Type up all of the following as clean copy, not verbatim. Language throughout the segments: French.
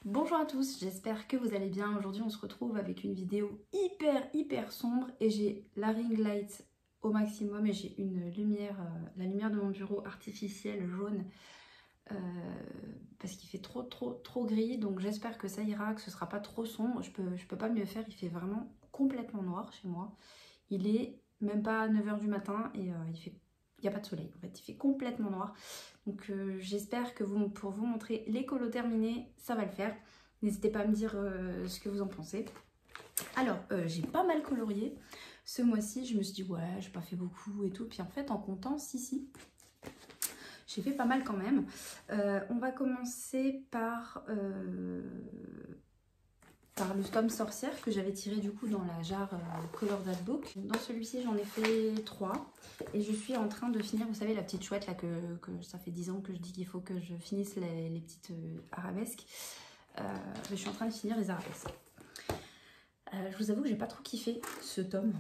Bonjour à tous, j'espère que vous allez bien. Aujourd'hui on se retrouve avec une vidéo hyper sombre et j'ai la ring light au maximum et j'ai une lumière, la lumière de mon bureau artificielle jaune parce qu'il fait trop gris, donc j'espère que ça ira, que ce sera pas trop sombre. Je peux pas mieux faire, il fait vraiment complètement noir chez moi. Il est même pas 9 h du matin et il n'y a pas de soleil en fait, il fait complètement noir. Donc j'espère que pour vous montrer les colos terminés, ça va le faire. N'hésitez pas à me dire ce que vous en pensez. Alors, j'ai pas mal colorié. Ce mois-ci, je me suis dit, ouais, j'ai pas fait beaucoup et tout. Puis en fait, en comptant, si, j'ai fait pas mal quand même. On va commencer par le tome sorcière que j'avais tiré du coup dans la jarre Color That Book. Dans celui-ci j'en ai fait 3 et je suis en train de finir, vous savez la petite chouette là que ça fait 10 ans que je dis qu'il faut que je finisse les petites arabesques. Je suis en train de finir les arabesques. Je vous avoue que j'ai pas trop kiffé ce tome.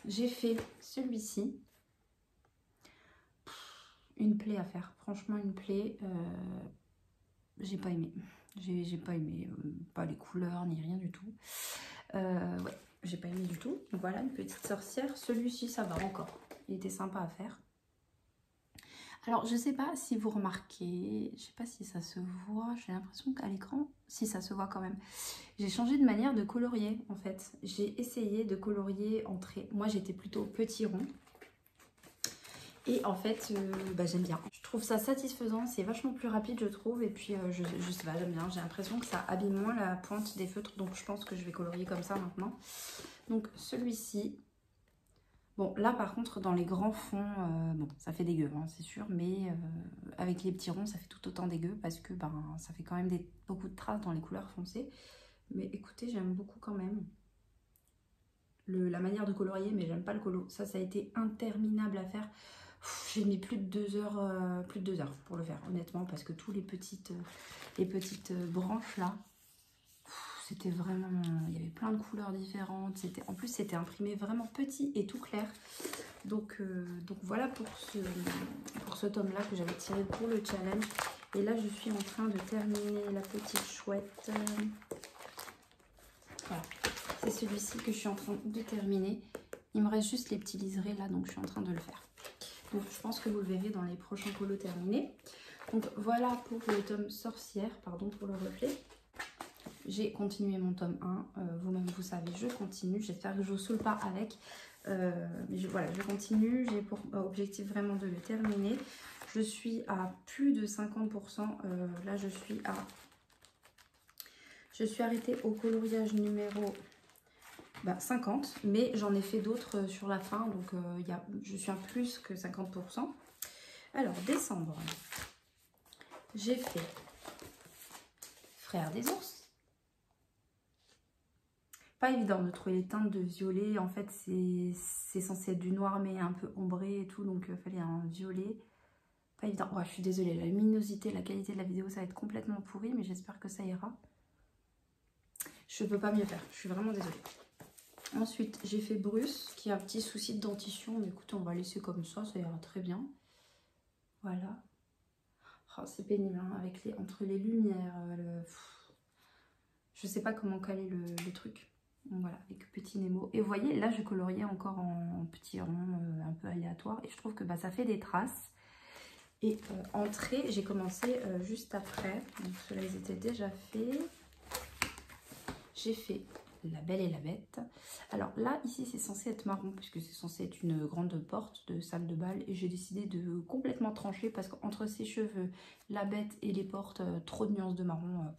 J'ai fait celui-ci. Une plaie à faire, franchement une plaie. J'ai pas aimé. J'ai pas aimé, pas les couleurs ni rien du tout. Ouais, j'ai pas aimé du tout. Donc voilà, une petite sorcière. Celui-ci, ça va encore. Il était sympa à faire. Alors, je sais pas si vous remarquez, je sais pas si ça se voit, j'ai l'impression qu'à l'écran, si ça se voit quand même. J'ai changé de manière de colorier en fait. J'ai essayé de colorier en traits. Moi, j'étais plutôt petit rond. Et en fait, j'aime bien. Je trouve ça satisfaisant, c'est vachement plus rapide je trouve. Et puis je sais pas, j'aime bien. J'ai l'impression que ça abîme moins la pointe des feutres. Donc je pense que je vais colorier comme ça maintenant. Donc celui-ci. Bon là par contre dans les grands fonds, bon ça fait dégueu hein, c'est sûr. Mais avec les petits ronds ça fait tout autant dégueu. Parce que ça fait quand même beaucoup de traces dans les couleurs foncées. Mais écoutez j'aime beaucoup quand même. La manière de colorier mais j'aime pas le colo. Ça a été interminable à faire. J'ai mis plus de 2 heures, pour le faire honnêtement parce que tous les petites branches là, c'était vraiment, il y avait plein de couleurs différentes. En plus c'était imprimé vraiment petit et tout clair. Donc voilà pour ce tome là que j'avais tiré pour le challenge. Et là je suis en train de terminer la petite chouette. Voilà, c'est celui-ci que je suis en train de terminer. Il me reste juste les petits liserés là, donc je suis en train de le faire. Donc je pense que vous le verrez dans les prochains colos terminés. Donc voilà pour le tome sorcière, pardon pour le reflet. J'ai continué mon tome 1, vous-même vous savez, je continue. J'espère que je vous saoule pas avec. Mais voilà, je continue. J'ai pour objectif vraiment de le terminer. Je suis à plus de 50%. Là je suis arrêtée au coloriage numéro 50, mais j'en ai fait d'autres sur la fin, donc je suis à plus que 50%. Alors, décembre, j'ai fait Frères des ours. Pas évident de trouver les teintes de violet, en fait c'est censé être du noir mais un peu ombré et tout, donc il fallait un violet. Pas évident, ouais, je suis désolée, la luminosité, la qualité de la vidéo ça va être complètement pourri, mais j'espère que ça ira. Je peux pas mieux faire, je suis vraiment désolée. Ensuite, j'ai fait Bruce, qui a un petit souci de dentition. Mais écoutez, on va laisser comme ça ira très bien. Voilà. Oh, c'est pénible, hein, avec entre les lumières. Je sais pas comment caler le truc. Donc voilà, avec petit Nemo. Et vous voyez, là, je coloriais encore en petit rond, un peu aléatoire. Et je trouve que ça fait des traces. Et en trait, j'ai commencé juste après. Donc ceux-là, ils étaient déjà faits. J'ai fait La Belle et la Bête. Alors là, ici, c'est censé être marron, puisque c'est censé être une grande porte de salle de bal. Et j'ai décidé de complètement trancher, parce qu'entre ses cheveux, la bête et les portes, trop de nuances de marron.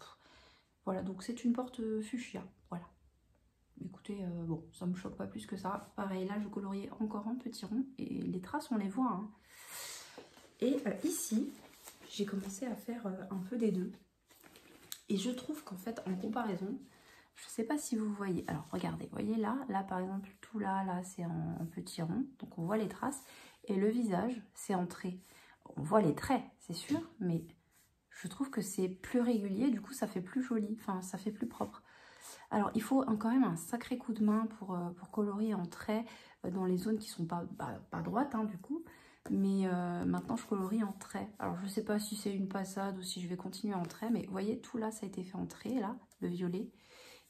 Voilà, donc c'est une porte fuchsia. Voilà. Écoutez, bon, ça me choque pas plus que ça. Pareil, là, je coloriais encore en petit rond. Et les traces, on les voit. Hein. Et ici, j'ai commencé à faire un peu des deux. Et je trouve qu'en fait, en comparaison... Je ne sais pas si vous voyez. Alors, regardez. Vous voyez là par exemple, tout là c'est en petit rond. Donc, on voit les traces. Et le visage, c'est en trait. On voit les traits, c'est sûr. Mais je trouve que c'est plus régulier. Du coup, ça fait plus joli. Enfin, ça fait plus propre. Alors, il faut quand même un sacré coup de main pour colorier en trait dans les zones qui ne sont pas droites, hein, du coup. Mais maintenant, je colorie en trait. Alors, je ne sais pas si c'est une passade ou si je vais continuer en trait. Mais vous voyez, tout là, ça a été fait en trait, là, le violet.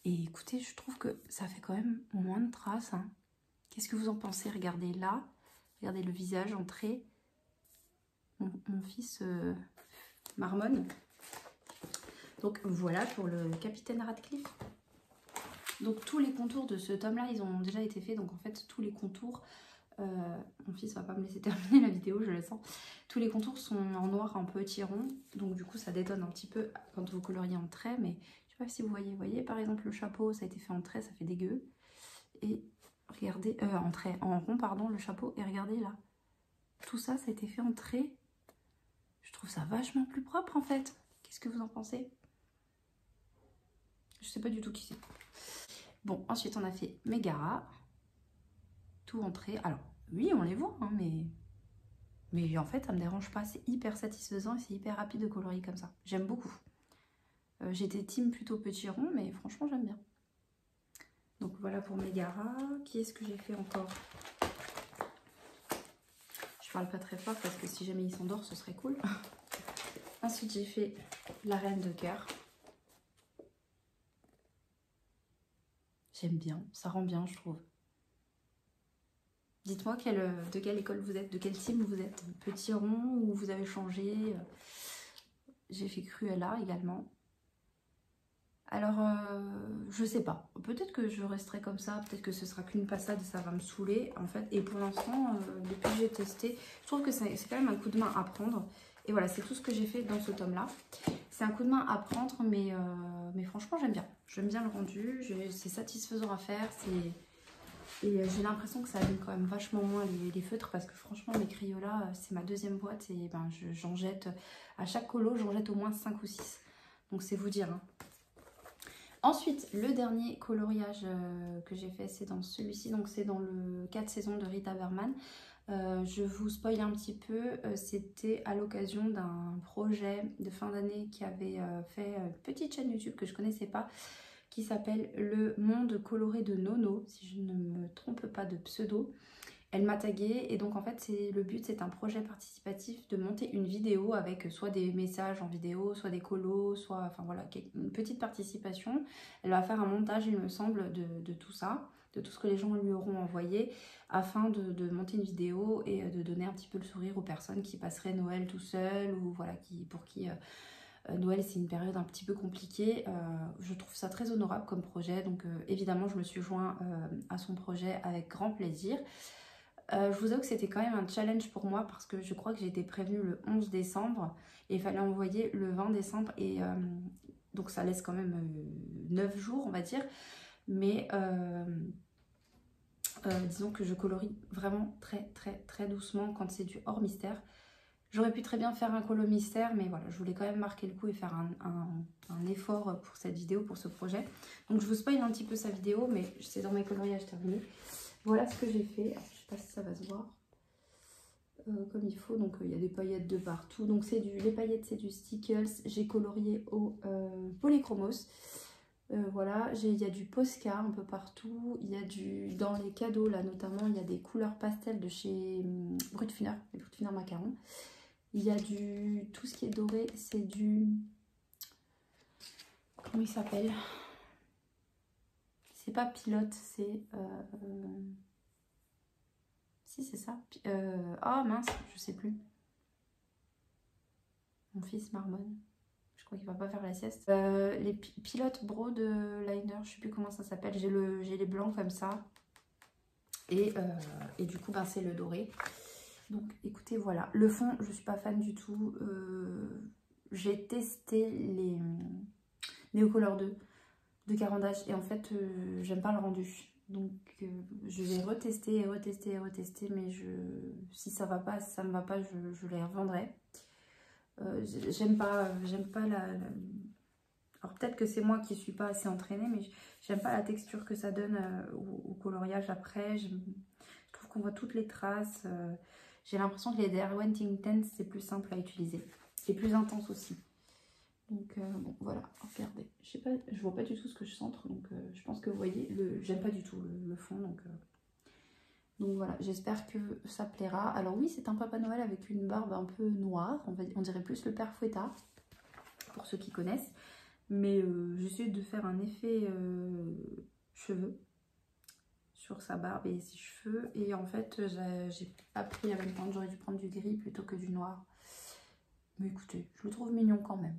Et écoutez, je trouve que ça fait quand même moins de traces. Hein. Qu'est-ce que vous en pensez? Regardez là. Regardez le visage en trait. Mon fils marmonne. Donc, voilà pour le Capitaine Radcliffe. Donc, tous les contours de ce tome-là, ils ont déjà été faits. Donc, en fait, tous les contours... mon fils va pas me laisser terminer la vidéo, je le sens. Tous les contours sont en noir un petit rond, donc du coup ça détonne un petit peu quand vous coloriez en trait, mais je sais pas si vous voyez, par exemple le chapeau, ça a été fait en trait, ça fait dégueu. Et regardez, en rond pardon, le chapeau, et regardez là, tout ça, ça a été fait en trait. Je trouve ça vachement plus propre en fait. Qu'est-ce que vous en pensez? Je sais pas du tout qui c'est. Bon, ensuite on a fait Megara. Tout en trait. Alors, oui, on les voit, hein, mais en fait, ça me dérange pas. C'est hyper satisfaisant et c'est hyper rapide de colorier comme ça. J'aime beaucoup. J'étais team plutôt petit rond, mais franchement, j'aime bien. Donc voilà pour Megara. Qui est-ce que j'ai fait encore? Je parle pas très fort parce que si jamais il s'endort, ce serait cool. Ensuite, j'ai fait la Reine de cœur. J'aime bien. Ça rend bien, je trouve. Dites-moi de quelle école vous êtes, de quel team vous êtes. Petit rond ou vous avez changé? J'ai fait Cruella également. Alors, je sais pas. Peut-être que je resterai comme ça. Peut-être que ce sera qu'une passade et ça va me saouler. En fait, et pour l'instant, depuis que j'ai testé, je trouve que c'est quand même un coup de main à prendre. Et voilà, c'est tout ce que j'ai fait dans ce tome-là. C'est un coup de main à prendre, mais franchement, j'aime bien. J'aime bien le rendu. C'est satisfaisant à faire. Et j'ai l'impression que ça abîme quand même vachement moins les feutres parce que franchement mes Crayolas, c'est ma deuxième boîte et ben, j'en jette, à chaque colo j'en jette au moins 5 ou 6. Donc c'est vous dire. Hein. Ensuite, le dernier coloriage que j'ai fait, c'est dans celui-ci, donc c'est dans le 4 saisons de Rita Berman. Je vous spoil un petit peu, c'était à l'occasion d'un projet de fin d'année qui avait fait une petite chaîne YouTube que je connaissais pas, qui s'appelle Le Monde Coloré de Nono, si je ne me trompe pas de pseudo. Elle m'a taguée et donc en fait le but c'est un projet participatif de monter une vidéo avec soit des messages en vidéo, soit des colos, soit enfin voilà une petite participation. Elle va faire un montage il me semble de tout ça, de tout ce que les gens lui auront envoyé afin de monter une vidéo et de donner un petit peu le sourire aux personnes qui passeraient Noël tout seul ou voilà pour qui Noël c'est une période un petit peu compliquée. Je trouve ça très honorable comme projet donc évidemment je me suis joint à son projet avec grand plaisir. Je vous avoue que c'était quand même un challenge pour moi parce que je crois que j'ai été prévenue le 11 décembre et il fallait envoyer le 20 décembre et donc ça laisse quand même 9 jours on va dire, mais disons que je colorie vraiment très doucement quand c'est du hors mystère. J'aurais pu très bien faire un colo mystère, mais voilà, je voulais quand même marquer le coup et faire un effort pour cette vidéo, pour ce projet. Donc je vous spoil un petit peu sa vidéo, mais c'est dans mes coloriages terminés. Voilà ce que j'ai fait. Alors, je ne sais pas si ça va se voir comme il faut. Donc il y a des paillettes de partout. Donc les paillettes c'est du Stickles. J'ai colorié au Polychromos. Voilà, il y a du Posca un peu partout. Il y a dans les cadeaux là notamment, il y a des couleurs pastel de chez Brutfuner, les Brutfuner Macaron. Il y a tout ce qui est doré, c'est du... Comment il s'appelle? C'est pas Pilote, c'est... Si, c'est ça. Ah mince, je sais plus. Mon fils marmonne. Je crois qu'il va pas faire la sieste. Les Pilote Broad Liner, je sais plus comment ça s'appelle. J'ai les blancs comme ça. Et du coup, ben, c'est le doré. Donc écoutez, voilà. Le fond, je suis pas fan du tout. J'ai testé les Neocolor 2 de Caran d'Ache et en fait, j'aime pas le rendu. Donc je vais retester, mais si ça va pas, si ça me va pas, je les revendrai. J'aime pas alors peut-être que c'est moi qui suis pas assez entraînée, mais j'aime pas la texture que ça donne au coloriage après. Je trouve qu'on voit toutes les traces. J'ai l'impression que les Derwent Intense c'est plus simple à utiliser. C'est plus intense aussi. Donc bon voilà, regardez. Je sais pas, je vois pas du tout ce que je centre, donc je pense que vous voyez, j'aime pas du tout le fond, donc Donc voilà, j'espère que ça plaira. Alors oui, c'est un Papa Noël avec une barbe un peu noire, on dirait plus le Père Fouettard, pour ceux qui connaissent. Mais j'essaie de faire un effet cheveux sur sa barbe et ses cheveux. Et en fait, j'ai pas pris la même teinte, j'aurais dû prendre du gris plutôt que du noir. Mais écoutez, je le trouve mignon quand même.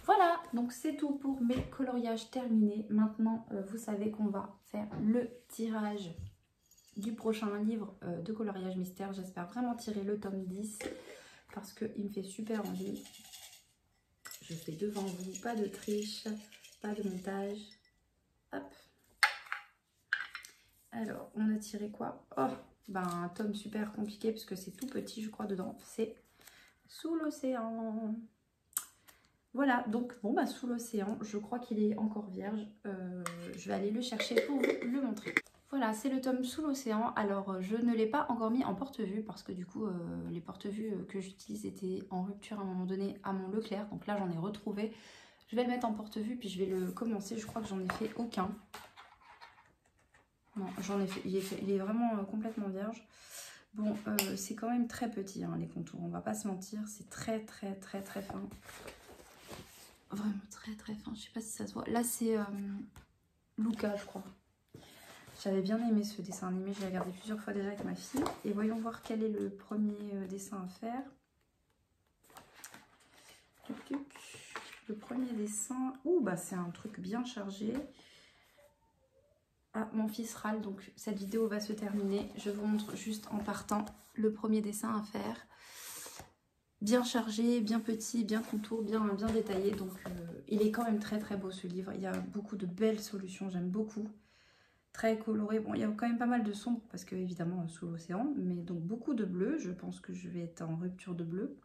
Voilà, donc c'est tout pour mes coloriages terminés. Maintenant, vous savez qu'on va faire le tirage du prochain livre de coloriage mystère. J'espère vraiment tirer le tome 10 parce qu'il me fait super envie. Je fais devant vous, pas de triche, pas de montage. Hop. Alors, on a tiré quoi? Oh, ben un tome super compliqué parce que c'est tout petit, je crois, dedans. C'est Sous l'océan. Voilà, donc bon, bah Sous l'océan, je crois qu'il est encore vierge. Je vais aller le chercher pour vous le montrer. Voilà, c'est le tome Sous l'océan. Alors, je ne l'ai pas encore mis en porte-vue parce que du coup, les porte-vues que j'utilise étaient en rupture à un moment donné à mon Leclerc. Donc là, j'en ai retrouvé. Je vais le mettre en porte-vue puis je vais le commencer. Je crois que j'en ai fait aucun. Non, j'en ai fait. Il est vraiment complètement vierge. Bon, c'est quand même très petit, hein, les contours. On va pas se mentir. C'est très, très, très, très fin. Vraiment très, très fin. Je sais pas si ça se voit. Là, c'est Luca, je crois. J'avais bien aimé ce dessin animé, je l'ai regardé plusieurs fois déjà avec ma fille. Et voyons voir quel est le premier dessin à faire. Le premier dessin... Ouh, bah c'est un truc bien chargé. Ah, mon fils râle, donc cette vidéo va se terminer. Je vous montre juste en partant le premier dessin à faire. Bien chargé, bien petit, bien contour, bien détaillé. Donc il est quand même très très beau ce livre. Il y a beaucoup de belles solutions, j'aime beaucoup. Très coloré. Bon, il y a quand même pas mal de sombre parce que évidemment Sous l'océan, mais donc beaucoup de bleu. Je pense que je vais être en rupture de bleu.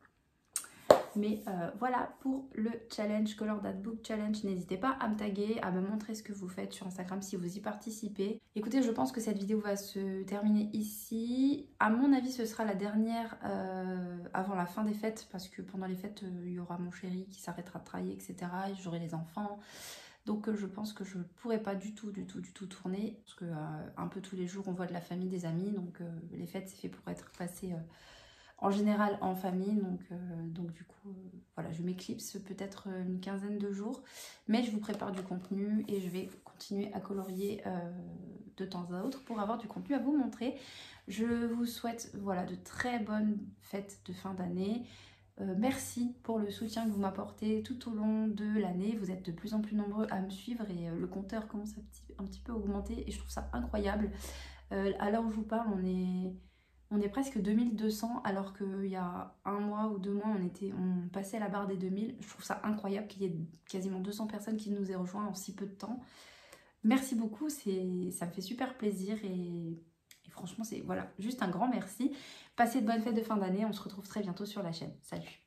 Mais voilà pour le challenge Color That Book Challenge. N'hésitez pas à me taguer, à me montrer ce que vous faites sur Instagram si vous y participez. Écoutez, je pense que cette vidéo va se terminer ici. À mon avis, ce sera la dernière avant la fin des fêtes parce que pendant les fêtes, il y aura mon chéri qui s'arrêtera de travailler, etc. Et j'aurai les enfants. Donc je pense que je ne pourrai pas du tout tourner. Parce que un peu tous les jours, on voit de la famille, des amis. Donc les fêtes, c'est fait pour être passé en général en famille. Donc du coup, voilà, je m'éclipse peut-être une quinzaine de jours. Mais je vous prépare du contenu et je vais continuer à colorier de temps à autre pour avoir du contenu à vous montrer. Je vous souhaite voilà, de très bonnes fêtes de fin d'année. Merci pour le soutien que vous m'apportez tout au long de l'année. Vous êtes de plus en plus nombreux à me suivre et le compteur commence un petit peu à augmenter et je trouve ça incroyable. À l'heure où je vous parle, on est presque 2200 alors qu'il y a un mois ou 2 mois, on passait la barre des 2000. Je trouve ça incroyable qu'il y ait quasiment 200 personnes qui nous aient rejoints en si peu de temps. Merci beaucoup, ça me fait super plaisir et franchement, c'est voilà, juste un grand merci. Passez de bonnes fêtes de fin d'année, on se retrouve très bientôt sur la chaîne. Salut!